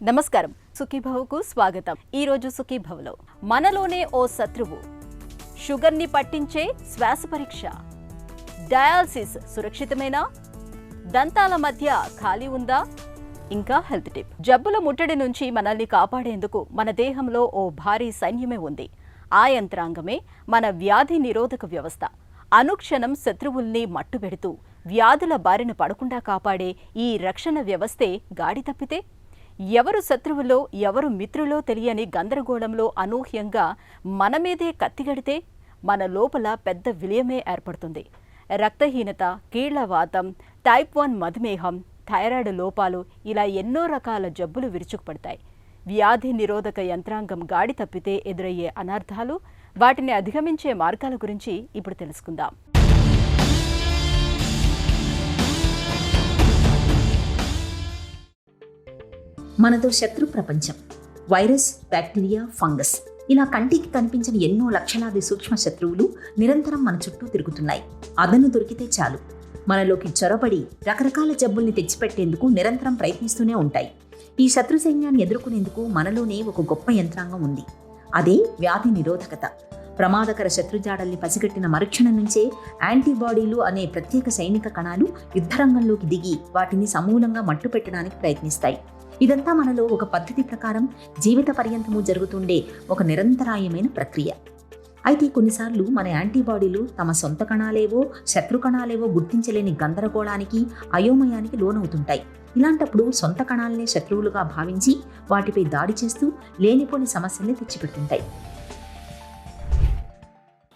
నమస్కారం, సుఖీభవకు స్వాగతం. ఈ రోజు సుఖీభవలో మనలోనే ఓ శత్రువు, షుగర్ని పట్టించే శ్వాస పరీక్ష, డయాలసిస్ సురక్షితమేనా, దంతాల మధ్య ఖాళీ ఉందా, ఇంకా హెల్త్ టిప్. జబ్బుల ముట్టడి నుంచి మనల్ని కాపాడేందుకు మన దేహంలో ఓ భారీ సైన్యమే ఉంది. ఆ యంత్రాంగమే మన వ్యాధి నిరోధక వ్యవస్థ. అనుక్షణం శత్రువుల్ని మట్టుబెడుతూ వ్యాధుల బారిన పడకుండా కాపాడే ఈ రక్షణ వ్యవస్థే గాడి తప్పితే ఎవరు శత్రువులో ఎవరు మిత్రులో తెలియని గందరగోళంలో అనూహ్యంగా మన మీదే కత్తిగడితే మన లోపల పెద్ద విలయమే ఏర్పడుతుంది. రక్తహీనత, కీళ్లవాతం, టైప్ 1 మధుమేహం, థైరాయిడ్ లోపాలు, ఇలా ఎన్నో రకాల జబ్బులు విరుచుకుపడతాయి. వ్యాధి నిరోధక యంత్రాంగం గాడి తప్పితే ఎదురయ్యే అనర్థాలు, వాటిని అధిగమించే మార్గాల గురించి ఇప్పుడు తెలుసుకుందాం. మనతో శత్రు ప్రపంచం. వైరస్, బ్యాక్టీరియా, ఫంగస్, ఇలా కంటికి కనిపించిన ఎన్నో లక్షలాది సూక్ష్మ శత్రువులు నిరంతరం మన చుట్టూ తిరుగుతున్నాయి. అదను దొరికితే చాలు మనలోకి చొరబడి రకరకాల జబ్బుల్ని తెచ్చిపెట్టేందుకు నిరంతరం ప్రయత్నిస్తూనే ఉంటాయి. ఈ శత్రు సైన్యాన్ని ఎదుర్కొనేందుకు మనలోనే ఒక గొప్ప యంత్రాంగం ఉంది. అదే వ్యాధి నిరోధకత. ప్రమాదకర శత్రుజాడల్ని పసిగట్టిన మరుక్షణం నుంచే యాంటీబాడీలు అనే ప్రత్యేక సైనిక కణాలు యుద్ధరంగంలోకి దిగి వాటిని సమూలంగా మట్టుపెట్టడానికి ప్రయత్నిస్తాయి. ఇదంతా మనలో ఒక పద్ధతి ప్రకారం జీవిత పర్యంతము జరుగుతుండే ఒక నిరంతరాయమైన ప్రక్రియ. అయితే కొన్నిసార్లు మన యాంటీబాడీలు తమ సొంత కణాలేవో శత్రు కణాలేవో గుర్తించలేని గందరగోళానికి, అయోమయానికి లోనవుతుంటాయి. ఇలాంటప్పుడు సొంత కణాలనే శత్రువులుగా భావించి వాటిపై దాడి చేస్తూ లేనిపోని సమస్యల్ని తెచ్చిపెడుతుంటాయి.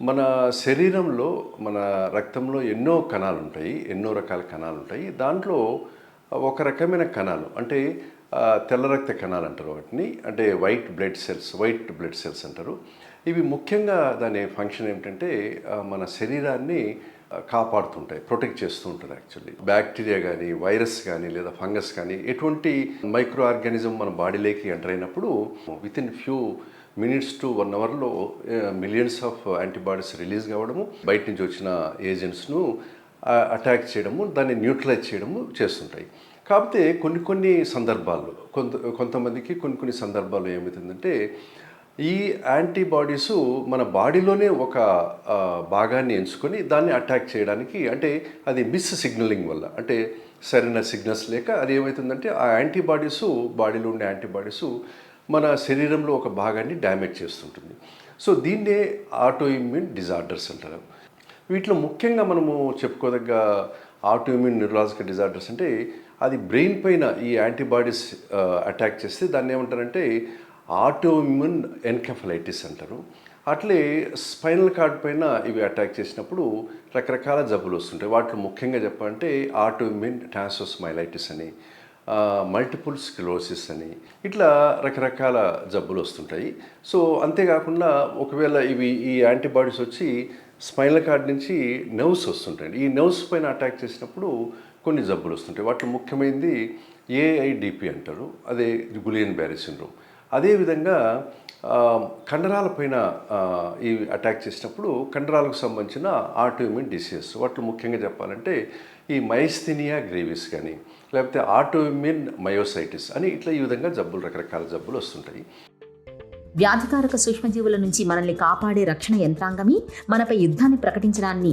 మన శరీరంలో, మన రక్తంలో ఎన్నో కణాలు ఉంటాయి, ఎన్నో రకాల కణాలు ఉంటాయి. దాంట్లో ఒక రకమైన కణాలు అంటే తెల్ల రక్త కణాలు అంటారు వాటిని, అంటే వైట్ బ్లడ్ సెల్స్ అంటారు. ఇవి ముఖ్యంగా దాని ఫంక్షన్ ఏమిటంటే మన శరీరాన్ని కాపాడుతుంటాయి, ప్రొటెక్ట్ చేస్తూ ఉంటుంది. యాక్చువల్లీ బ్యాక్టీరియా కానీ, వైరస్ కానీ, లేదా ఫంగస్ కానీ, ఎటువంటి మైక్రో ఆర్గానిజం మన బాడీలోకి ఎంటర్ అయినప్పుడు వితిన్ ఫ్యూ మినిట్స్ టు 1 అవర్లో మిలియన్స్ ఆఫ్ యాంటీబాడీస్ రిలీజ్ కావడము, బయట నుంచి వచ్చిన ఏజెంట్స్ను అటాక్ చేయడము, దాన్ని న్యూట్రలైజ్ చేయడము చేస్తుంటాయి. కాకపోతే కొన్ని సందర్భాల్లో కొంతమందికి కొన్ని సందర్భాల్లో ఏమవుతుందంటే ఈ యాంటీబాడీస్ మన బాడీలోనే ఒక భాగాన్ని ఎంచుకొని దాన్ని అటాక్ చేయడానికి, అంటే అది మిస్ సిగ్నలింగ్ వల్ల, అంటే సరైన సిగ్నల్స్ లేక అది ఏమవుతుందంటే ఆ యాంటీబాడీస్, బాడీలో ఉండే యాంటీబాడీస్ మన శరీరంలో ఒక భాగాన్ని డ్యామేజ్ చేస్తుంటుంది. సో దీన్నే ఆటో ఇమ్యూన్ డిజార్డర్స్ అంటారు. వీటిలో ముఖ్యంగా మనము చెప్పుకోదగ్గ ఆటో ఇమ్యూన్ న్యూరలాజికల్ డిజార్డర్స్ అంటే అది బ్రెయిన్ పైన ఈ యాంటీబాడీస్ అటాక్ చేస్తే దాన్ని ఏమంటారంటే ఆటో ఇమ్యూన్ ఎన్కెఫలైటిస్ అంటారు. అట్లే స్పైనల్ కార్డ్ పైన ఇవి అటాక్ చేసినప్పుడు రకరకాల జబ్బులు వస్తుంటాయి. వాటిలో ముఖ్యంగా చెప్పాలంటే ఆటో ఇమ్యూన్ ట్రాన్స్వర్స్మైలైటిస్ అని, మల్టిపుల్ స్క్లెరోసిస్ అని, ఇట్లా రకరకాల జబ్బులు వస్తుంటాయి. సో అంతేకాకుండా ఒకవేళ ఈ యాంటీబాడీస్ వచ్చి స్పైనల్ కార్డ్ నుంచి నర్వ్స్ వస్తుంటాయి. ఈ నర్వ్స్ పైన అటాక్ చేసినప్పుడు కొన్ని జబ్బులు వస్తుంటాయి. వాటిలో ముఖ్యమైనది ఏఐడిపి అంటారు, అదే గులియన్ బ్యారీ సిండ్రోమ్. అదేవిధంగా కండరాల పైన ఈ అటాక్ చేసినప్పుడు కండరాలకు సంబంధించిన ఆటోఇమ్యూన్ డిసీజెస్, వాటిలో ముఖ్యంగా చెప్పాలంటే ఈ మైస్థీనియా గ్రేవిస్ కానీ, లేకపోతే ఆటోఇమ్యూన్ మయోసైటిస్ అని, ఇట్లా ఈ విధంగా రకరకాల జబ్బులు వస్తుంటాయి. వ్యాధికారక సూక్ష్మజీవుల నుంచి మనల్ని కాపాడే రక్షణ యంత్రాంగమే మనపై యుద్ధాన్ని ప్రకటించడాన్ని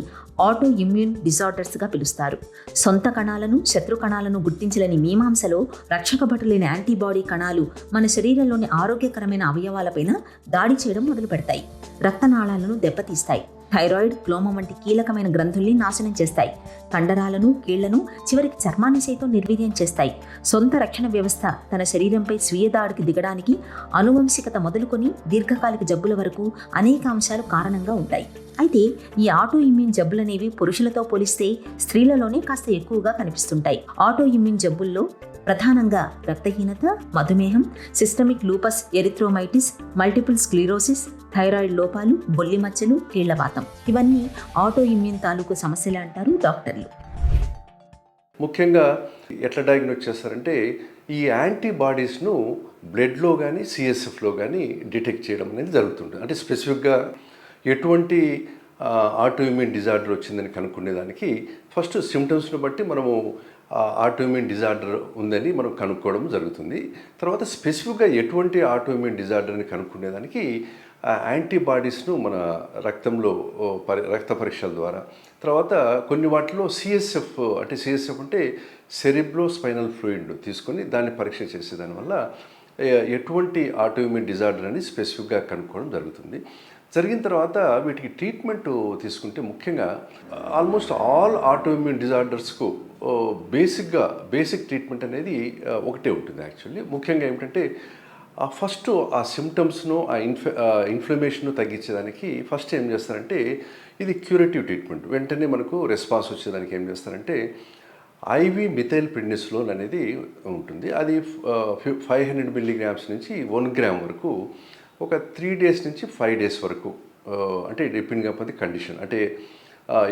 ఆటో ఇమ్యూన్ డిజార్డర్స్గా పిలుస్తారు. సొంత కణాలను, శత్రు కణాలను గుర్తించలేని మీమాంసలో రక్షక భటులైన యాంటీబాడీ కణాలు మన శరీరంలోని ఆరోగ్యకరమైన అవయవాలపైన దాడి చేయడం మొదలు పెడతాయి. రక్తనాళాలను దెబ్బతీస్తాయి. థైరాయిడ్, క్లోమం వంటి కీలకమైన గ్రంథుల్ని నాశనం చేస్తాయి. కండరాలను, కీళ్లను, చివరికి చర్మాన్ని సైతం నిర్వీర్యం చేస్తాయి. సొంత రక్షణ వ్యవస్థ తన శరీరంపై స్వీయ దాడికి దిగడానికి అనువంశికత మొదలుకొని దీర్ఘకాలిక జబ్బుల వరకు అనేక అంశాలు కారణంగా ఉంటాయి. అయితే ఈ ఆటో ఇమ్యూన్ జబ్బులనేవి పురుషులతో పోలిస్తే స్త్రీలలోనే కాస్త ఎక్కువగా కనిపిస్తుంటాయి. ఆటో ఇమ్యూన్ జబ్బుల్లో ప్రధానంగా రక్తహీనత, మధుమేహం, systemic lupus erythematosus, multiple sclerosis, thyroid లోపాలు, బొల్లి మచ్చలు, కీళ్లవాతం, ఇవన్నీ ఆటో ఇమ్యూన్ తాలూకు సమస్యలు అంటారు డాక్టర్లు. ముఖ్యంగా ఎట్లా డయాగ్నోస్ చేస్తారంటే ఈ యాంటీబాడీస్ను బ్లడ్లో కానీ, సిఎస్ఎఫ్లో కానీ డిటెక్ట్ చేయడం అనేది జరుగుతుంది. అంటే స్పెసిఫిక్గా ఎటువంటి ఆటో ఇమ్యూన్ డిజార్డర్ వచ్చిందని కనుక్కునేదానికి ఫస్ట్ సిమ్టమ్స్ని బట్టి మనము ఆటోఇమ్యూన్ డిజార్డర్ ఉందని మనం కనుక్కోవడం జరుగుతుంది. తర్వాత స్పెసిఫిక్గా ఎటువంటి ఆటోఇమ్యూన్ డిజార్డర్ని కనుక్కునేదానికి యాంటీబాడీస్ను మన రక్తంలో రక్త పరీక్షల ద్వారా, తర్వాత కొన్ని వాటిలో సిఎస్ఎఫ్ అంటే సెరిబ్రో స్పైనల్ ఫ్లూయిడ్ తీసుకొని దాన్ని పరీక్ష చేసే దానివల్ల ఎటువంటి ఆటోఇమ్యూన్ డిజార్డర్ అని స్పెసిఫిక్గా కనుక్కోవడం జరుగుతుంది. జరిగిన తర్వాత వీటికి ట్రీట్మెంట్ తీసుకుంటే ముఖ్యంగా ఆల్మోస్ట్ ఆల్ ఆటోఇమ్యూన్ డిజార్డర్స్కు బేసిక్ ట్రీట్మెంట్ అనేది ఒకటే ఉంటుంది. యాక్చువల్లీ ముఖ్యంగా ఏమిటంటే ఫస్ట్ ఆ సిమ్టమ్స్ను ఇన్ఫ్లమేషన్ను తగ్గించేదానికి ఫస్ట్ ఏం చేస్తారంటే ఇది క్యూరేటివ్ ట్రీట్మెంట్. వెంటనే మనకు రెస్పాన్స్ వచ్చేదానికి ఏం చేస్తారంటే ఐవి మిథైల్ ప్రిడ్నిసోలోన్ అనేది ఉంటుంది. అది 500 మిల్లీగ్రామ్స్ నుంచి 1 గ్రామ్ వరకు ఒక 3 days నుంచి 5 days వరకు, అంటే డిపెండింగ్ అపాన్ ది కండిషన్, అంటే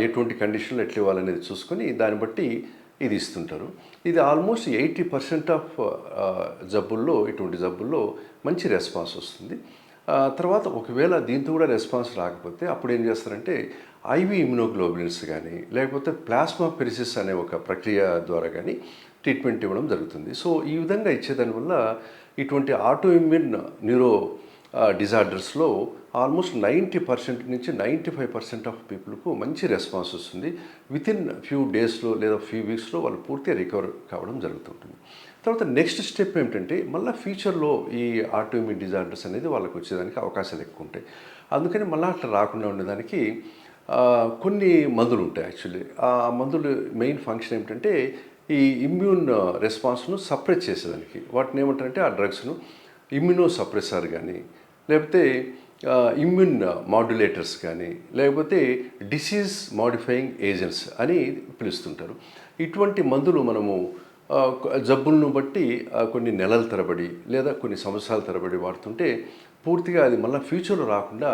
ఎటువంటి కండిషన్లో ఎట్లా ఇవ్వాలనేది చూసుకొని దాన్ని బట్టి ఇది ఇస్తుంటారు. ఇది ఆల్మోస్ట్ 80% ఆఫ్ జబ్బుల్లో, ఇటువంటి జబ్బుల్లో మంచి రెస్పాన్స్ వస్తుంది. తర్వాత ఒకవేళ దీంతో కూడా రెస్పాన్స్ రాకపోతే అప్పుడు ఏం చేస్తారంటే ఐవి ఇమ్యునోగ్లోబులిన్స్ కానీ లేకపోతే ప్లాస్మా పెరిసిస్ అనే ఒక ప్రక్రియ ద్వారా కానీ ట్రీట్మెంట్ ఇవ్వడం జరుగుతుంది. సో ఈ విధంగా ఇచ్చేదానివల్ల ఇటువంటి ఆటోఇమ్యూన్ న్యూరో డిజార్డర్స్లో ఆల్మోస్ట్ 90% నుంచి 95% ఆఫ్ పీపుల్కు మంచి రెస్పాన్స్ వస్తుంది. వితిన్ ఫ్యూ డేస్లో లేదా ఫ్యూ వీక్స్లో వాళ్ళు పూర్తిగా రికవర్ కావడం జరుగుతుంటుంది. తర్వాత నెక్స్ట్ స్టెప్ ఏమిటంటే మళ్ళీ ఫ్యూచర్లో ఈ ఆటోఇమ్యూన్ డిజార్డర్స్ అనేది వాళ్ళకి వచ్చేదానికి అవకాశాలు ఎక్కువ ఉంటాయి. అందుకని మళ్ళీ అట్లా రాకుండా ఉండడానికి కొన్ని మందులు ఉంటాయి. యాక్చువల్లీ ఆ మందులు మెయిన్ ఫంక్షన్ ఏమిటంటే ఈ ఇమ్యూన్ రెస్పాన్స్ను సప్రెస్ చేసేదానికి వాటిని ఏమంటారంటే ఆ డ్రగ్స్ను ఇమ్యూనో సప్రెసర్ కానీ లేకపోతే ఇమ్యూన్ మాడ్యులేటర్స్ కానీ లేకపోతే డిసీజ్ మాడిఫైయింగ్ ఏజెంట్స్ అని పిలుస్తుంటారు. ఇటువంటి మందులు మనము జబ్బులను బట్టి కొన్ని నెలల తరబడి లేదా కొన్ని సంవత్సరాల తరబడి వాడుతుంటే పూర్తిగా అది మళ్ళీ ఫ్యూచర్లో రాకుండా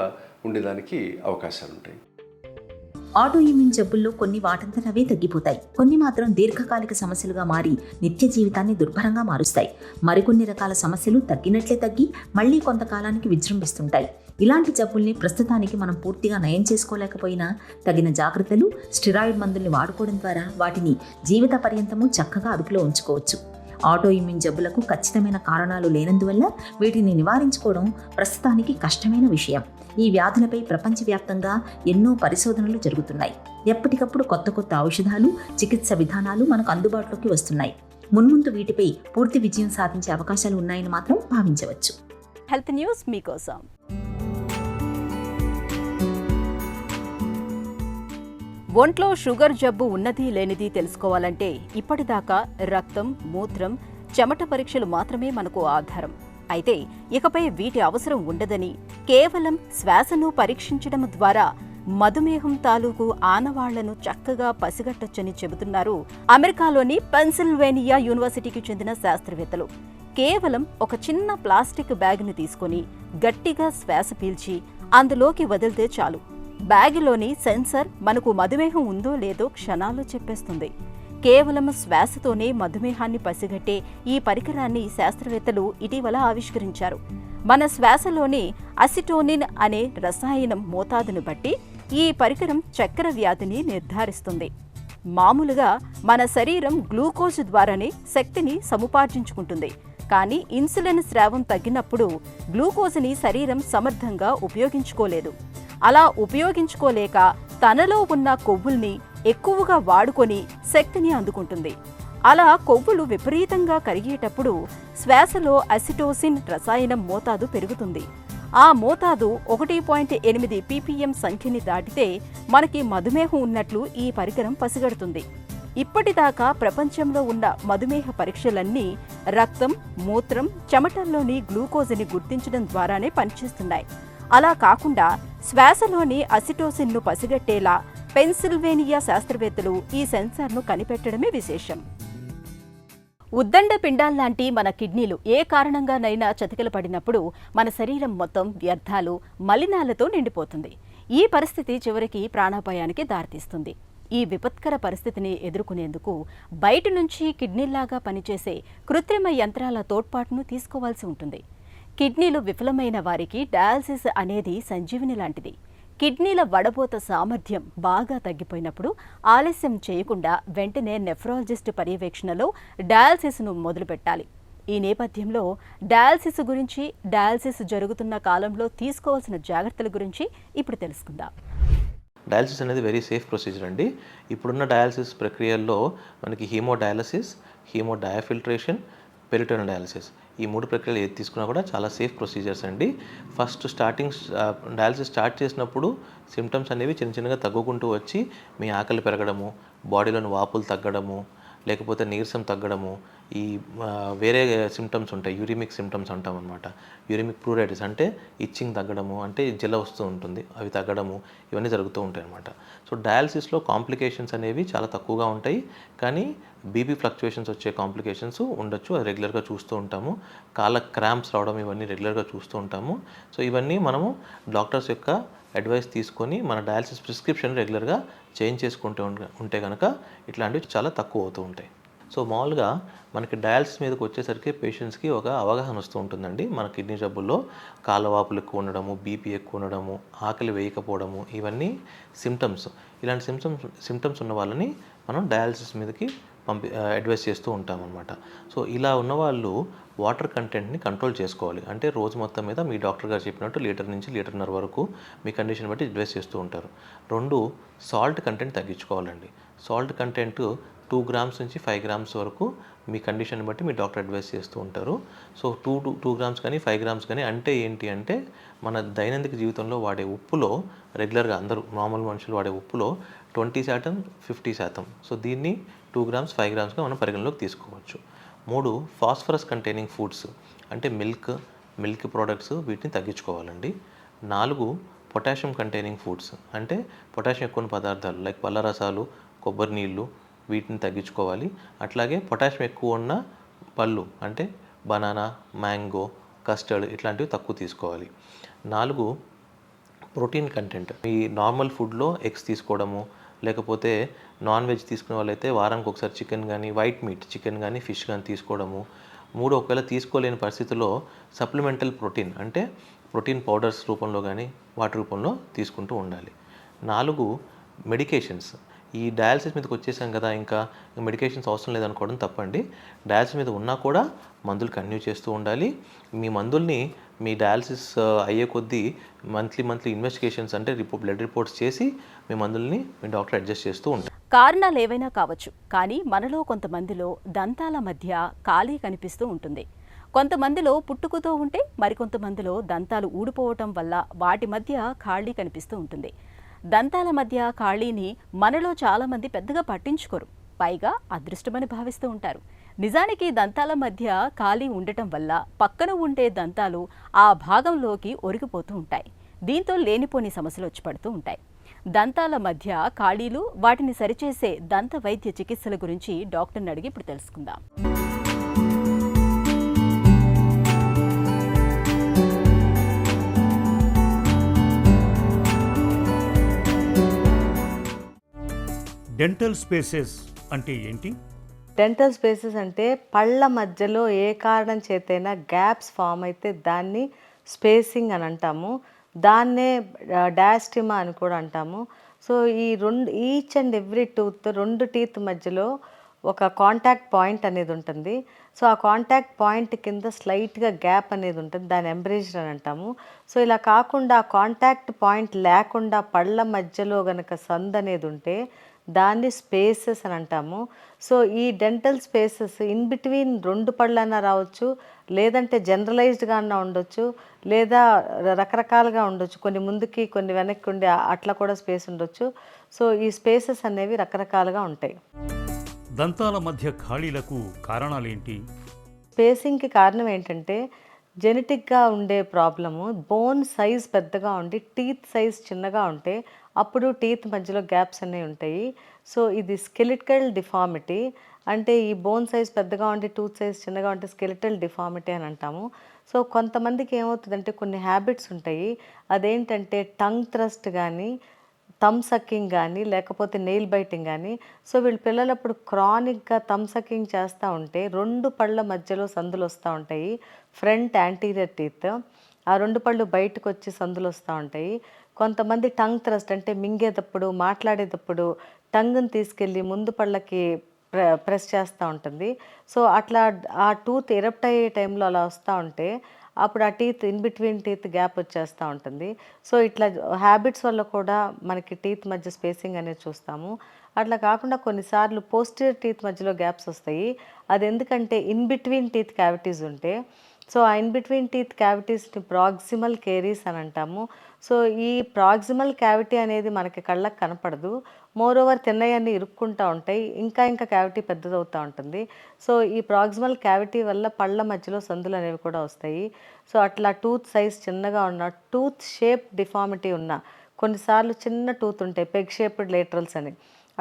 ఉండేదానికి అవకాశాలు ఉంటాయి. ఆటోఇమ్యూన్ జబ్బుల్లో కొన్ని వాటంతటవే తగ్గిపోతాయి, కొన్ని మాత్రం దీర్ఘకాలిక సమస్యలుగా మారి నిత్య జీవితాన్ని దుర్భరంగా మారుస్తాయి. మరికొన్ని రకాల సమస్యలు తగ్గినట్లే తగ్గి మళ్లీ కొంతకాలానికి విజృంభిస్తుంటాయి. ఇలాంటి జబ్బుల్ని ప్రస్తుతానికి మనం పూర్తిగా నయం చేసుకోలేకపోయినా తగిన జాగ్రత్తలు, స్టెరాయిడ్ మందుల్ని వాడుకోవడం ద్వారా వాటిని జీవిత పర్యంతము చక్కగా అదుపులో ఉంచుకోవచ్చు. ఆటోఇమ్యూన్ జబ్బులకు ఖచ్చితమైన కారణాలు లేనందువల్ల వీటిని నివారించుకోవడం ప్రస్తుతానికి కష్టమైన విషయం. ఈ వ్యాధులపై ప్రపంచవ్యాప్తంగా ఎన్నో పరిశోధనలు జరుగుతున్నాయి. ఎప్పటికప్పుడు కొత్త ఔషధాలు, చికిత్స విధానాలు మనకు అందుబాటులోకి వస్తున్నాయి. మున్ముందు వీటిపై పూర్తి విజయం సాధించే అవకాశాలు ఉన్నాయని మాత్రం భావించవచ్చు. హెల్త్ న్యూస్ మీకోసం. ఒంట్లో షుగర్ జబ్బు ఉన్నది లేనిది తెలుసుకోవాలంటే ఇప్పటిదాకా రక్తం, మూత్రం, చెమట పరీక్షలు మాత్రమే మనకు ఆధారం. అయితే ఇకపై వీటి అవసరం ఉండదని కేవలం శ్వాసను పరీక్షించడం ద్వారా మధుమేహం తాలూకు ఆనవాళ్లను చక్కగా పసిగట్టొచ్చని చెబుతున్నారు అమెరికాలోని పెన్సిల్వేనియా యూనివర్సిటీకి చెందిన శాస్త్రవేత్తలు. కేవలం ఒక చిన్న ప్లాస్టిక్ బ్యాగ్ను తీసుకొని గట్టిగా శ్వాస పీల్చి అందులోకి వదిలితే చాలు, బ్యాగులోని సెన్సర్ మనకు మధుమేహం ఉందో లేదో క్షణాల్లో చెప్పేస్తుంది. కేవలం శ్వాసతోనే మధుమేహాన్ని పసిగట్టే ఈ పరికరాన్ని శాస్త్రవేత్తలు ఇటీవల ఆవిష్కరించారు. మన శ్వాసలోని అసిటోనిన్ అనే రసాయనం మోతాదును బట్టి ఈ పరికరం చక్కెర వ్యాధిని నిర్ధారిస్తుంది. మామూలుగా మన శరీరం గ్లూకోజ్ ద్వారానే శక్తిని సముపార్జించుకుంటుంది. కానీ ఇన్సులిన్ స్రావం తగ్గినప్పుడు గ్లూకోజ్ని శరీరం సమర్థంగా ఉపయోగించుకోలేదు. అలా ఉపయోగించుకోలేక తనలో ఉన్న కొవ్వుల్ని ఎక్కువగా వాడుకొని శక్తిని అందుకుంటుంది. అలా కొవ్వులు విపరీతంగా కరిగేటప్పుడు శ్వాసలో అసిటోసిన్ రసాయనం మోతాదు పెరుగుతుంది. ఆ మోతాదు 1.8 ppm సంఖ్యని దాటితే మనకి మధుమేహం ఉన్నట్లు ఈ పరికరం పసిగడుతుంది. ఇప్పటిదాకా ప్రపంచంలో ఉన్న మధుమేహ పరీక్షలన్నీ రక్తం, మూత్రం, చెమటల్లోని గ్లూకోజ్ని గుర్తించడం ద్వారానే పనిచేస్తున్నాయి. అలా కాకుండా శ్వాసలోని అసిటోసిన్ను పసిగట్టేలా పెన్సిల్వేనియా శాస్త్రవేత్తలు ఈ సెన్సార్ను కనిపెట్టడమే విశేషం. ఉద్దండ పిండాల్లాంటి మన కిడ్నీలు ఏ కారణంగానైనా చతికిల పడినప్పుడు మన శరీరం మొత్తం వ్యర్థాలు, మలినాలతో నిండిపోతుంది. ఈ పరిస్థితి చివరికి ప్రాణాపాయానికి దారితీస్తుంది. ఈ విపత్కర పరిస్థితిని ఎదుర్కొనేందుకు బయట నుంచి కిడ్నీల్లాగా పనిచేసే కృత్రిమ యంత్రాల తోడ్పాటును తీసుకోవాల్సి ఉంటుంది. కిడ్నీలు విఫలమైన వారికి డయాలసిస్ అనేది సంజీవిని లాంటిది. కిడ్నీల వడపోత సామర్థ్యం బాగా తగ్గిపోయినప్పుడు ఆలస్యం చేయకుండా వెంటనే నెఫ్రాలజిస్ట్ పర్యవేక్షణలో డయాలసిస్ను మొదలుపెట్టాలి. ఈ నేపథ్యంలో డయాలసిస్ గురించి, డయాలసిస్ జరుగుతున్న కాలంలో తీసుకోవాల్సిన జాగ్రత్తల గురించి ఇప్పుడు తెలుసుకుందాం. డయాలసిస్ అనేది వెరీ సేఫ్ ప్రొసీజర్ అండి. ఇప్పుడున్న డయాలసిస్ ప్రక్రియల్లో మనకి హీమోడయాలసిస్, హీమోడయాఫిల్ట్రేషన్, పెరిటోనల్ డయాలసిస్ ఈ 3 ప్రక్రియలు ఏది తీసుకున్నా కూడా చాలా సేఫ్ ప్రొసీజర్స్ అండి. ఫస్ట్ డయాలసిస్ స్టార్ట్ చేసినప్పుడు సిమ్టమ్స్ అనేవి చిన్నగా తగ్గుకుంటూ వచ్చి మీ ఆకలి పెరగడము, బాడీలోని వాపులు తగ్గడము, లేకపోతే నీరసం తగ్గడము, ఈ వేరే సిమ్టమ్స్ ఉంటాయి, యూరిమిక్ సిమ్టమ్స్ అంటాం అనమాట. యూరిమిక్ ప్లూరైటిస్ అంటే ఇచ్చింగ్ తగ్గడము, అంటే జల వస్తూ ఉంటుంది, అవి తగ్గడము, ఇవన్నీ జరుగుతూ ఉంటాయి అనమాట. సో డయాలసిస్లో కాంప్లికేషన్స్ అనేవి చాలా తక్కువగా ఉంటాయి, కానీ బీపీ ఫ్లక్చుయేషన్స్ వచ్చే కాంప్లికేషన్స్ ఉండొచ్చు. అది రెగ్యులర్గా చూస్తూ ఉంటాము. కాళ్ళ క్రాంప్స్ రావడం ఇవన్నీ రెగ్యులర్గా చూస్తూ ఉంటాము. సో ఇవన్నీ మనము డాక్టర్స్ యొక్క అడ్వైస్ తీసుకొని మన డయాలసిస్ ప్రిస్క్రిప్షన్ రెగ్యులర్గా చేంజ్ చేసుకుంటూ ఉంటే కనుక ఇట్లాంటివి చాలా తక్కువ అవుతూ ఉంటాయి. సో మామూలుగా మనకి డయాలసిస్ మీదకి వచ్చేసరికి పేషెంట్స్కి ఒక అవగాహన వస్తూ ఉంటుందండి. మన కిడ్నీ జబ్బుల్లో కాళ్ళవాపులు ఎక్కువ ఉండడము, బీపీ ఎక్కువ ఉండడము, ఆకలి వేయకపోవడము, ఇవన్నీ సిమ్టమ్స్. ఇలాంటి సిమ్టమ్స్ ఉన్న వాళ్ళని మనం డయాలసిస్ మీదకి అడ్వైస్ చేస్తూ ఉంటాం అనమాట. సో ఇలా ఉన్నవాళ్ళు వాటర్ కంటెంట్ని కంట్రోల్ చేసుకోవాలి. అంటే రోజు మొత్తం మీద మీ డాక్టర్ గారు చెప్పినట్టు లీటర్ నుంచి లీటర్న్నర వరకు మీ కండిషన్ బట్టి అడ్వైస్ చేస్తూ ఉంటారు. 2 సాల్ట్ కంటెంట్ తగ్గించుకోవాలండి. సాల్ట్ కంటెంట్ 2 గ్రామ్స్ నుంచి 5 గ్రామ్స్ వరకు మీ కండిషన్ బట్టి మీ డాక్టర్ అడ్వైస్ చేస్తూ ఉంటారు. సో 2 గ్రామ్స్ కానీ 5 గ్రామ్స్ కానీ అంటే ఏంటి అంటే మన దైనందిక జీవితంలో వాడే ఉప్పులో రెగ్యులర్గా అందరూ నార్మల్ మనుషులు వాడే ఉప్పులో 20%, 50%. సో దీన్ని 2 గ్రామ్స్ 5 గ్రామ్స్గా మనం పరిగణలోకి తీసుకోవచ్చు. 3 ఫాస్ఫరస్ కంటైనింగ్ ఫుడ్స్ అంటే మిల్క్ ప్రోడక్ట్స్, వీటిని తగ్గించుకోవాలండి. 4 పొటాషియం కంటైనింగ్ ఫుడ్స్ అంటే పొటాషియం ఎక్కువ పదార్థాలు లైక్ పళ్ళ రసాలు, కొబ్బరి నీళ్ళు, వీటిని తగ్గించుకోవాలి. అట్లాగే పొటాషియం ఎక్కువ ఉన్న పళ్ళు అంటే బనానా, మ్యాంగో, కస్టర్డ్ ఇట్లాంటివి తక్కువ తీసుకోవాలి. 4 ప్రోటీన్ కంటెంట్. ఈ నార్మల్ ఫుడ్లో ఎగ్స్ తీసుకోవడము, లేకపోతే నాన్ వెజ్ తీసుకునే వాళ్ళైతే వారానికి ఒకసారి చికెన్ కానీ, వైట్ మీట్ చికెన్ కానీ, ఫిష్ కానీ తీసుకోవడము. 3 ఒకవేళ తీసుకోలేని పరిస్థితుల్లో సప్లిమెంటల్ ప్రోటీన్ అంటే ప్రోటీన్ పౌడర్స్ రూపంలో కానీ వాటి రూపంలో తీసుకుంటూ ఉండాలి. 4 మెడికేషన్స్. ఈ డయాలసిస్ మీదకి వచ్చేసాం కదా, ఇంకా మెడికేషన్స్ అవసరం లేదనుకోవడం తప్పండి. డయాలసిస్ మీద ఉన్నా కూడా మందులు కంటిన్యూ చేస్తూ ఉండాలి. మీ మందుల్ని మీ డయాలసిస్ అయ్యే కొద్దీ మంత్లీ ఇన్వెస్టిగేషన్స్ అంటే బ్లడ్ రిపోర్ట్స్ చేసి మీ మందుల్ని మీ డాక్టర్ అడ్జస్ట్ చేస్తూ ఉంటారు. కారణాలు ఏవైనా కావచ్చు, కానీ మనలో కొంతమందిలో దంతాల మధ్య ఖాళీ కనిపిస్తూ ఉంటుంది. కొంతమందిలో పుట్టుకతో ఉంటే మరికొంతమందిలో దంతాలు ఊడిపోవటం వల్ల వాటి మధ్య ఖాళీ కనిపిస్తూ ఉంటుంది. దంతాల మధ్య ఖాళీని మనలో చాలామంది పెద్దగా పట్టించుకోరు, పైగా అదృష్టమని భావిస్తూ ఉంటారు. నిజానికి దంతాల మధ్య ఖాళీ ఉండటం వల్ల పక్కన ఉండే దంతాలు ఆ భాగంలోకి ఒరిగిపోతూ ఉంటాయి. దీంతో లేనిపోని సమస్యలు వచ్చి పడుతూ ఉంటాయి. దంతాల మధ్య ఖాళీలు, వాటిని సరిచేసే దంత వైద్య చికిత్సల గురించి డాక్టర్ని అడిగి ఇప్పుడు తెలుసుకుందాం. డెంటల్ స్పేసెస్ అంటే ఏంటి? డెంటల్ స్పేసెస్ అంటే పళ్ళ మధ్యలో ఏ కారణం చేతైనా గ్యాప్స్ ఫామ్ అయితే దాన్ని స్పేసింగ్ అని అంటాము. దాన్నే డయాస్టిమా అని కూడా అంటాము. సో ఈ each and every tooth 2 teeth మధ్యలో ఒక కాంటాక్ట్ పాయింట్ అనేది ఉంటుంది. సో ఆ కాంటాక్ట్ పాయింట్ కింద స్లైట్గా గ్యాప్ అనేది ఉంటుంది, దాన్ని ఎంబ్రేజర్ అని అంటాము. సో ఇలా కాకుండా ఆ కాంటాక్ట్ పాయింట్ లేకుండా పళ్ళ మధ్యలో గనక సందు అనేది ఉంటే దాన్ని స్పేసెస్ అని అంటాము. సో ఈ డెంటల్ స్పేసెస్ ఇన్ బిట్వీన్ 2 పళ్ళైనా రావచ్చు, లేదంటే జనరలైజ్డ్గా అన్నా ఉండొచ్చు, లేదా రకరకాలుగా ఉండొచ్చు. కొన్ని ముందుకి కొన్ని వెనక్కి ఉండి అట్లా కూడా స్పేస్ ఉండొచ్చు. సో ఈ స్పేసెస్ అనేవి రకరకాలుగా ఉంటాయి. దంతాల మధ్య ఖాళీలకు కారణాలేంటి? స్పేసింగ్కి కారణం ఏంటంటే జెనెటిక్గా ఉండే ప్రాబ్లము. బోన్ సైజ్ పెద్దగా ఉండి టీత్ సైజ్ చిన్నగా ఉంటే అప్పుడు టీత్ మధ్యలో గ్యాప్స్ అనేవి ఉంటాయి. సో ఇది స్కెలిటల్ డిఫార్మిటీ. అంటే ఈ బోన్ సైజ్ పెద్దగా ఉండి టూత్ సైజ్ చిన్నగా ఉంటే స్కెలిటల్ డిఫార్మిటీ అని అంటాము. సో కొంతమందికి ఏమవుతుందంటే కొన్ని హ్యాబిట్స్ ఉంటాయి. అదేంటంటే టంగ్ థ్రస్ట్ కానీ, థమ్ సక్కింగ్ కానీ, లేకపోతే నెయిల్ బైటింగ్ కానీ. సో వీళ్ళు పిల్లలప్పుడు క్రానిక్గా థమ్ సక్కింగ్ చేస్తూ ఉంటే 2 పళ్ళ మధ్యలో సందులు వస్తూ ఉంటాయి. ఫ్రంట్ యాంటీరియర్ టీత్, ఆ 2 పళ్ళు బయటకు వచ్చి సందులు వస్తూ ఉంటాయి. కొంతమంది టంగ్ థ్రస్ట్ అంటే మింగేటప్పుడు, మాట్లాడేటప్పుడు టంగ్ని తీసుకెళ్ళి ముందు పళ్ళకి ప్రెస్ చేస్తూ ఉంటుంది. సో అట్లా ఆ టూత్ ఎరప్ట్ అయ్యే టైంలో అలా వస్తూ ఉంటే అప్పుడు ఆ teeth in between teeth gap వచ్చేస్తూ ఉంటుంది. సో ఇట్లా హ్యాబిట్స్ వల్ల కూడా మనకి టీత్ మధ్య స్పేసింగ్ అనేది చూస్తాము. అట్లా కాకుండా కొన్నిసార్లు పోస్టీరియర్ టీత్ మధ్యలో గ్యాప్స్ వస్తాయి. అది ఎందుకంటే ఇన్ బిట్వీన్ టీత్ క్యావిటీస్ ఉంటే, సో ఆ ఇన్ బిట్వీన్ టీత్ క్యావిటీస్ని ప్రాక్సిమల్ కేరీస్ అని అంటాము. సో ఈ ప్రాక్సిమల్ క్యావిటీ అనేది మనకి కళ్ళకి కనపడదు. మోర్ ఓవర్ తిన్నయన్నీ ఇరుక్కుంటూ ఉంటాయి, ఇంకా క్యావిటీ పెద్దదవుతూ ఉంటుంది. సో ఈ ప్రాక్సిమల్ క్యావిటీ వల్ల పళ్ళ మధ్యలో సందులు అనేవి కూడా వస్తాయి. సో అట్లా టూత్ సైజ్ చిన్నగా ఉన్న, టూత్ షేప్ డిఫార్మిటీ ఉన్న, కొన్నిసార్లు చిన్న టూత్ ఉంటాయి, పెగ్ షేప్డ్ లేటరల్స్ అని,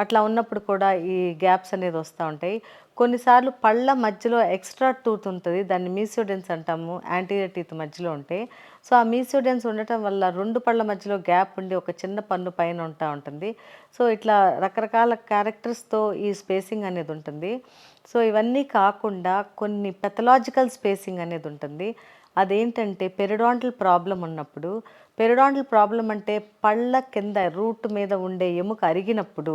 అట్లా ఉన్నప్పుడు కూడా ఈ గ్యాప్స్ అనేది వస్తూ ఉంటాయి. కొన్నిసార్లు పళ్ళ మధ్యలో ఎక్స్ట్రా టూత్ ఉంటుంది, దాన్ని మీసోడెన్స్ అంటాము, యాంటీరియర్ టీత్ మధ్యలో ఉంటే. సో ఆ మీసోడెన్స్ ఉండటం వల్ల 2 పళ్ళ మధ్యలో గ్యాప్ ఉండి ఒక చిన్న పన్ను పైన ఉంటా ఉంటుంది. సో ఇట్లా రకరకాల క్యారెక్టర్స్తో ఈ స్పేసింగ్ అనేది ఉంటుంది. సో ఇవన్నీ కాకుండా కొన్ని పెథలాజికల్ స్పేసింగ్ అనేది ఉంటుంది. అదేంటంటే పెరిడాంటల్ ప్రాబ్లం ఉన్నప్పుడు, పెరిడాంటల్ ప్రాబ్లం అంటే పళ్ళ కింద రూట్ మీద ఉండే ఎముక అరిగినప్పుడు,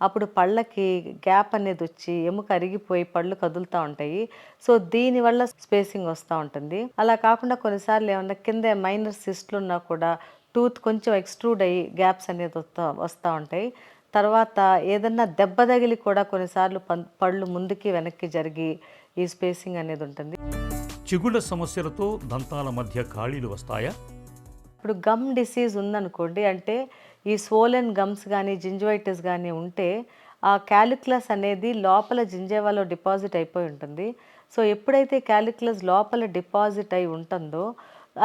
అప్పుడు పళ్ళకి గ్యాప్ అనేది వచ్చి ఎముక అరిగిపోయి పళ్ళు కదులుతూ ఉంటాయి. సో దీనివల్ల స్పేసింగ్ వస్తూ ఉంటుంది. అలా కాకుండా కొన్నిసార్లు ఏమన్నా కింద మైనర్ సిస్ట్లు ఉన్నా కూడా టూత్ కొంచెం ఎక్స్ట్రూడ్ అయ్యి గ్యాప్స్ అనేది వస్తూ ఉంటాయి. తర్వాత ఏదన్నా దెబ్బ తగిలి కూడా కొన్నిసార్లు పళ్ళు ముందుకి వెనక్కి జరిగి ఈ స్పేసింగ్ అనేది ఉంటుంది. చిగుళ్ళ సమస్యలతో దంతాల మధ్య ఖాళీలు వస్తాయా? ఇప్పుడు గమ్ డిసీజ్ ఉందనుకోండి, అంటే ఈ స్వోలెన్ గమ్స్ కానీ జింజువైటిస్ కానీ ఉంటే ఆ క్యాలిక్యులస్ అనేది లోపల జింజేవాలో డిపాజిట్ అయిపోయి ఉంటుంది. సో ఎప్పుడైతే క్యాలిక్యులస్ లోపల డిపాజిట్ అయి ఉంటుందో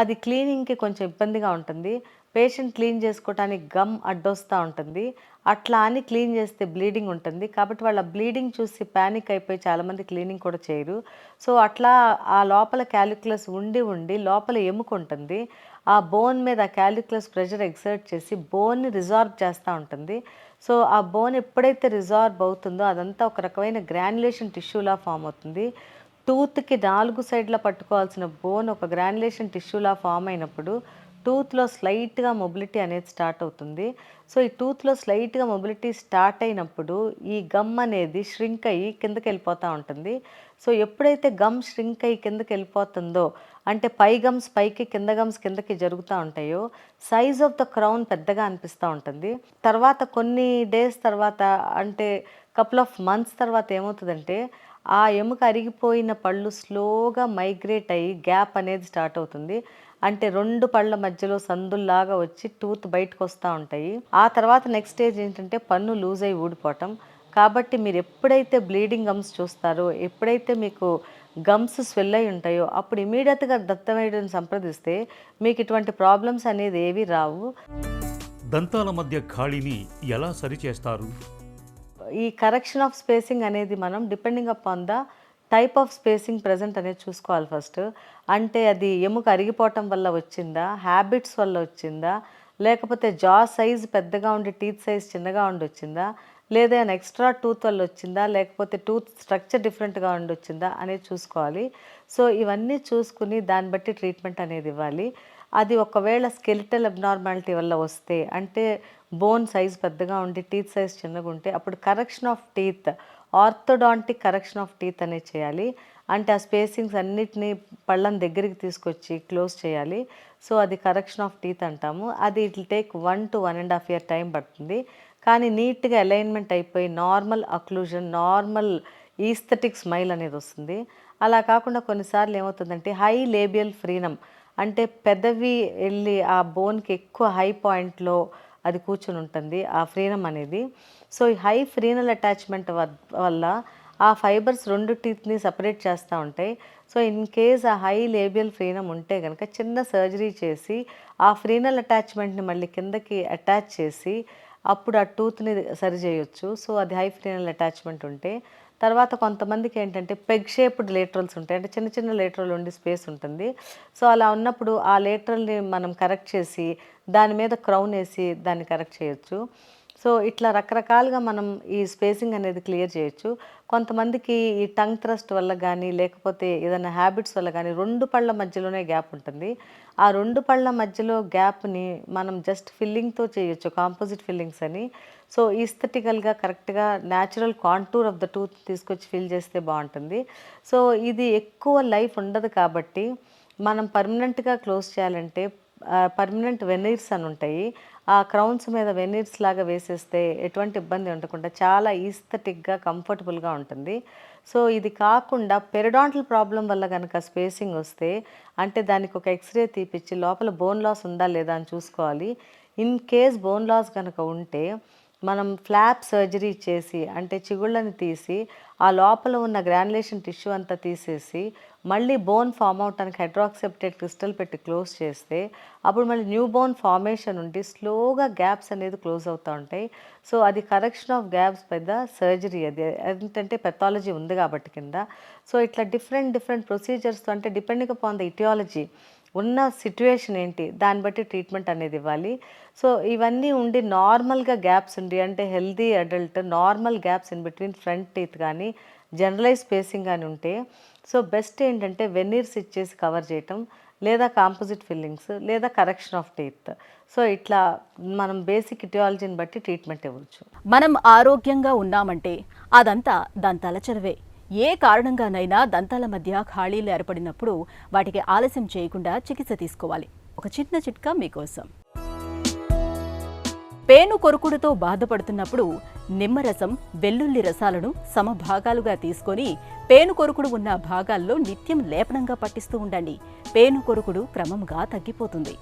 అది క్లీనింగ్కి కొంచెం ఇబ్బందిగా ఉంటుంది. పేషెంట్ క్లీన్ చేసుకోవటానికి గమ్ అడ్డొస్తూ ఉంటుంది. అట్లా అని క్లీన్ చేస్తే బ్లీడింగ్ ఉంటుంది. కాబట్టి వాళ్ళ బ్లీడింగ్ చూసి ప్యానిక్ అయిపోయి చాలామంది క్లీనింగ్ కూడా చేయరు. సో అట్లా ఆ లోపల క్యాలిక్యులస్ ఉండి లోపల ఎముక ఉంటుంది. ఆ బోన్ మీద ఆ క్యాలిక్యులస్ ప్రెషర్ ఎక్సర్ట్ చేసి బోన్ని రిజార్బ్ చేస్తూ ఉంటుంది. సో ఆ బోన్ ఎప్పుడైతే రిజార్బ్ అవుతుందో అదంతా ఒక రకమైన గ్రాన్యులేషన్ టిష్యూలా ఫామ్ అవుతుంది. టూత్కి 4 సైడ్ల పట్టుకోవాల్సిన బోన్ ఒక గ్రాన్యులేషన్ టిష్యూలా ఫామ్ అయినప్పుడు టూత్లో స్లైట్గా మొబిలిటీ అనేది స్టార్ట్ అవుతుంది. సో ఈ టూత్లో స్లైట్గా మొబిలిటీ స్టార్ట్ అయినప్పుడు ఈ గమ్ అనేది ష్రింక్ అయ్యి కిందకి వెళ్ళిపోతూ ఉంటుంది. సో ఎప్పుడైతే గమ్ ష్రింక్ అయ్యి కిందకి వెళ్ళిపోతుందో, అంటే పై గమ్స్ పైకి, కింద గమ్స్ కిందకి జరుగుతూ ఉంటాయో, సైజ్ ఆఫ్ ద క్రౌన్ పెద్దగా అనిపిస్తూ ఉంటుంది. తర్వాత కొన్ని డేస్ తర్వాత, అంటే కపుల్ ఆఫ్ మంత్స్ తర్వాత ఏమవుతుందంటే ఆ ఎముక అరిగిపోయిన పళ్ళు స్లోగా మైగ్రేట్ అయ్యి గ్యాప్ అనేది స్టార్ట్ అవుతుంది. అంటే 2 పళ్ళ మధ్యలో సందుల్లాగా వచ్చి టూత్ బయటకు వస్తూ ఉంటాయి. ఆ తర్వాత నెక్స్ట్ స్టేజ్ ఏంటంటే పన్ను లూజ్ అయ్యి ఊడిపోవటం. కాబట్టి మీరు ఎప్పుడైతే బ్లీడింగ్ గమ్స్ చూస్తారో, ఎప్పుడైతే మీకు గమ్స్ స్వెల్ అయి ఉంటాయో, అప్పుడు ఇమీడియట్గా దంతవైద్యుని సంప్రదిస్తే మీకు ఇటువంటి ప్రాబ్లమ్స్ అనేది ఏవి రావు. దంతాల మధ్య ఖాళీని ఎలా సరిచేస్తారు? ఈ కరెక్షన్ ఆఫ్ స్పేసింగ్ అనేది మనం depending upon the type of spacing present అనేది చూసుకోవాలి ఫస్ట్. అంటే అది ఎముక అరిగిపోవటం వల్ల వచ్చిందా, హ్యాబిట్స్ వల్ల వచ్చిందా, లేకపోతే జా సైజ్ పెద్దగా ఉండి టీత్ సైజ్ చిన్నగా ఉండి వచ్చిందా, లేదా ఎక్స్ట్రా టూత్ వల్ల వచ్చిందా, లేకపోతే టూత్ స్ట్రక్చర్ డిఫరెంట్గా ఉండి వచ్చిందా అనేది చూసుకోవాలి. సో ఇవన్నీ చూసుకుని దాన్ని బట్టి ట్రీట్మెంట్ అనేది ఇవ్వాలి. అది ఒకవేళ స్కెలిటల్ అబ్నార్మాలిటీ వల్ల వస్తే, అంటే బోన్ సైజ్ పెద్దగా ఉండి టీత్ సైజ్ చిన్నగా ఉంటే, అప్పుడు correction of teeth, orthodontic correction of teeth అనేది చేయాలి. అంటే ఆ స్పేసింగ్స్ అన్నిటినీ పళ్ళని దగ్గరికి తీసుకొచ్చి క్లోజ్ చేయాలి. సో అది కరెక్షన్ ఆఫ్ టీత్ అంటాము. అది it will take 1 to 1.5 year time పడుతుంది. కానీ నీట్గా అలైన్మెంట్ అయిపోయి normal occlusion, normal aesthetic smile అనేది వస్తుంది. అలా కాకుండా కొన్నిసార్లు ఏమవుతుందంటే హై లేబియల్ ఫ్రీనమ్, అంటే పెదవి వెళ్ళి ఆ బోన్కి ఎక్కువ హై పాయింట్లో అది కూర్చొని ఉంటుంది ఆ ఫ్రీనమ్ అనేది. సో ఈ హై ఫ్రీనల్ అటాచ్మెంట్ వల్ల ఆ ఫైబర్స్ 2 టీత్ని సపరేట్ చేస్తూ ఉంటాయి. సో ఇన్ కేస్ ఆ హై లేబియల్ ఫ్రీనమ్ ఉంటే కనుక చిన్న సర్జరీ చేసి ఆ ఫ్రీనల్ అటాచ్మెంట్ని మళ్ళీ కిందకి అటాచ్ చేసి అప్పుడు ఆ టూత్ని సరి చేయొచ్చు. సో అది హై ఫ్రీనల్ అటాచ్మెంట్ ఉంటే. తర్వాత కొంతమందికి ఏంటంటే పెగ్ షేప్డ్ లేటరల్స్ ఉంటాయి, అంటే చిన్న చిన్న లేటరల్ ఉండి స్పేస్ ఉంటుంది. సో అలా ఉన్నప్పుడు ఆ లేటరల్ని మనం కరెక్ట్ చేసి దాని మీద క్రౌన్ వేసి దాన్ని కరెక్ట్ చేయొచ్చు. సో ఇట్లా రకరకాలుగా మనం ఈ స్పేసింగ్ అనేది క్లియర్ చేయొచ్చు. కొంతమందికి ఈ టంగ్ థ్రస్ట్ వల్ల కానీ లేకపోతే ఏదైనా హ్యాబిట్స్ వల్ల కానీ 2 పళ్ళ మధ్యలోనే గ్యాప్ ఉంటుంది. ఆ 2 పళ్ళ మధ్యలో గ్యాప్ని మనం జస్ట్ ఫిల్లింగ్తో చేయొచ్చు, కాంపోజిట్ ఫిల్లింగ్స్ అని. సో ఈస్థెటికల్గా కరెక్ట్గా natural contour of the tooth తీసుకొచ్చి ఫిల్ చేస్తే బాగుంటుంది. సో ఇది ఎక్కువ లైఫ్ ఉండదు కాబట్టి మనం పర్మనెంట్గా క్లోజ్ చేయాలంటే పర్మనెంట్ వెనీర్స్ అని ఉంటాయి. ఆ క్రౌన్స్ మీద వెనీర్స్ లాగా వేసేస్తే ఎటువంటి ఇబ్బంది ఉండకుండా చాలా ఈస్థెటిక్గా కంఫర్టబుల్గా ఉంటుంది. సో ఇది కాకుండా పెరిడాంటల్ ప్రాబ్లం వల్ల కనుక స్పేసింగ్ వస్తే అంటే దానికి ఒక ఎక్స్రే తీపిచ్చి లోపల బోన్ లాస్ ఉందా లేదా అని చూసుకోవాలి. ఇన్ కేస్ బోన్ లాస్ కనుక ఉంటే మనం ఫ్లాప్ సర్జరీ చేసి అంటే చిగుళ్ళని తీసి ఆ లోపల ఉన్న గ్రాన్యులేషన్ టిష్యూ అంతా తీసేసి మళ్ళీ బోన్ ఫామ్ అవటానికి హైడ్రాక్సెప్టేట్ క్రిస్టల్ పెట్టి క్లోజ్ చేస్తే అప్పుడు మళ్ళీ న్యూ బోన్ ఫార్మేషన్ ఉండి స్లోగా గ్యాప్స్ అనేది క్లోజ్ అవుతూ ఉంటాయి. సో అది correction of gaps by the surgery. అది ఏంటంటే పెథాలజీ ఉంది కాబట్టి కింద. సో ఇట్లా డిఫరెంట్ ప్రొసీజర్స్తో అంటే డిపెండింగ్ అపాన్ ద ఇటియాలజీ ఉన్న సిట్యుయేషన్ ఏంటి దాన్ని బట్టి ట్రీట్మెంట్ అనేది ఇవ్వాలి. సో ఇవన్నీ ఉండి నార్మల్గా గ్యాప్స్ ఉండి అంటే healthy adult normal gaps in between front teeth కానీ జనరలైజ్ స్పేసింగ్ కానీ ఉంటే సో బెస్ట్ ఏంటంటే వెనీర్స్ ఇచ్చేసి కవర్ చేయటం లేదా కాంపోజిట్ ఫిల్లింగ్స్ లేదా కరెక్షన్ ఆఫ్ టీత్. సో ఇట్లా మనం బేసిక్ ఇటియాలజీని బట్టి ట్రీట్మెంట్ ఇవ్వచ్చు. మనం ఆరోగ్యంగా ఉన్నామంటే అదంతా దంతాల చలవే. ఏ కారణంగానైనా దంతాల మధ్య ఖాళీలు ఏర్పడినప్పుడు వాటికి ఆలస్యం చేయకుండా చికిత్స తీసుకోవాలి. ఒక చిన్న చిట్కా మీకోసం. పేను కొరుకుడుతో బాధపడుతున్నప్పుడు నిమ్మరసం, వెల్లుల్లి రసాలను సమభాగాలుగా తీసుకొని పేను కొరుకుడు ఉన్న భాగాల్లో నిత్యం లేపనంగా పట్టిస్తూ ఉండండి. పేను కొరుకుడు క్రమంగా తగ్గిపోతుంది.